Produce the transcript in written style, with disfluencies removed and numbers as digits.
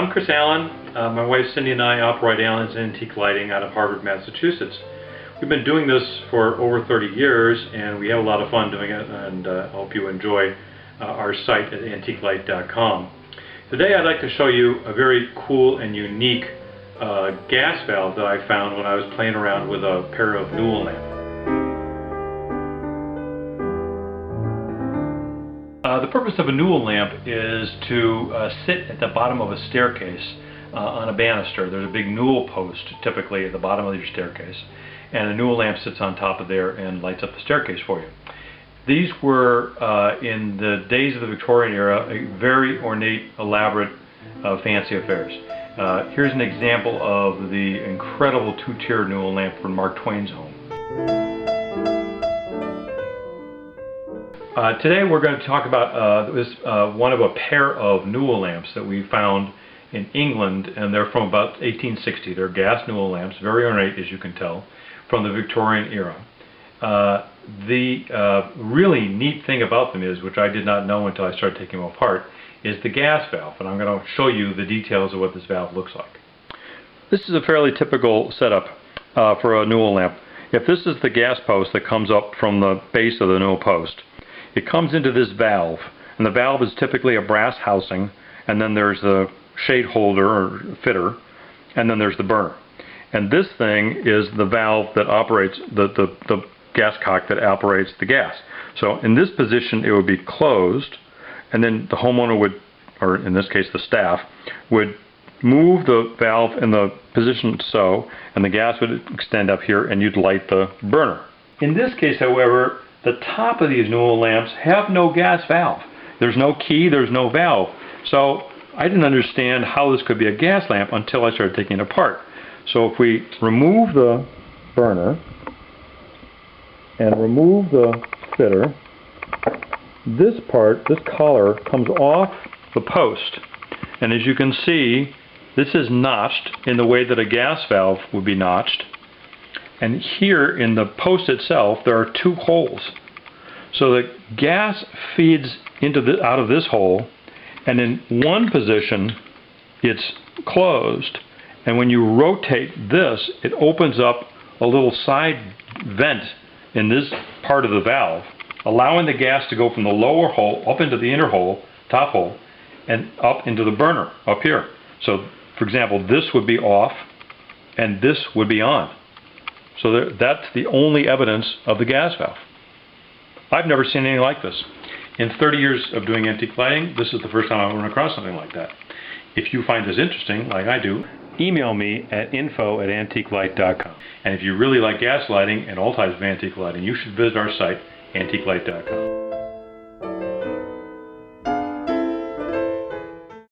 I'm Chris Allen. My wife Cindy and I operate Allen's Antique Lighting out of Harvard, Massachusetts. We've been doing this for over 30 years and we have a lot of fun doing it, and I hope you enjoy our site at antiquelight.com. Today I'd like to show you a very cool and unique gas valve that I found when I was playing around with a pair of Newell lamps. The purpose of a Newell lamp is to sit at the bottom of a staircase on a banister. There's a big Newell post typically at the bottom of your staircase, and a Newell lamp sits on top of there and lights up the staircase for you. These were, in the days of the Victorian era, very ornate, elaborate, fancy affairs. Here's an example of the incredible two-tier Newell lamp from Mark Twain's home. Today we're going to talk about one of a pair of Newell lamps that we found in England, and they're from about 1860. They're gas Newell lamps, very ornate as you can tell, from the Victorian era. The really neat thing about them is, which I did not know until I started taking them apart, is the gas valve, and I'm going to show you the details of what this valve looks like. This is a fairly typical setup for a Newell lamp. If this is the gas post that comes up from the base of the Newell post, it comes into this valve, and the valve is typically a brass housing, and then there's the shade holder or fitter, and then there's the burner. And this thing is the valve that operates the gas cock that operates the gas. So in this position it would be closed, and then the homeowner would, or in this case the staff, would move the valve in the position so, and the gas would extend up here and you'd light the burner. In this case, however, the top of these Newell lamps have no gas valve. There's no key, there's no valve. So I didn't understand how this could be a gas lamp until I started taking it apart. So if we remove the burner and remove the fitter, this part, this collar, comes off the post. And as you can see, this is notched in the way that a gas valve would be notched. And here in the post itself there are two holes. So the gas feeds out of this hole, and in one position it's closed, and when you rotate this it opens up a little side vent in this part of the valve, allowing the gas to go from the lower hole up into the inner hole, top hole, and up into the burner up here. So for example, this would be off and this would be on. So that's the only evidence of the gas valve. I've never seen anything like this. In 30 years of doing antique lighting, this is the first time I've run across something like that. If you find this interesting, like I do, email me at info@antiquelight.com. And if you really like gas lighting and all types of antique lighting, you should visit our site, antiquelight.com.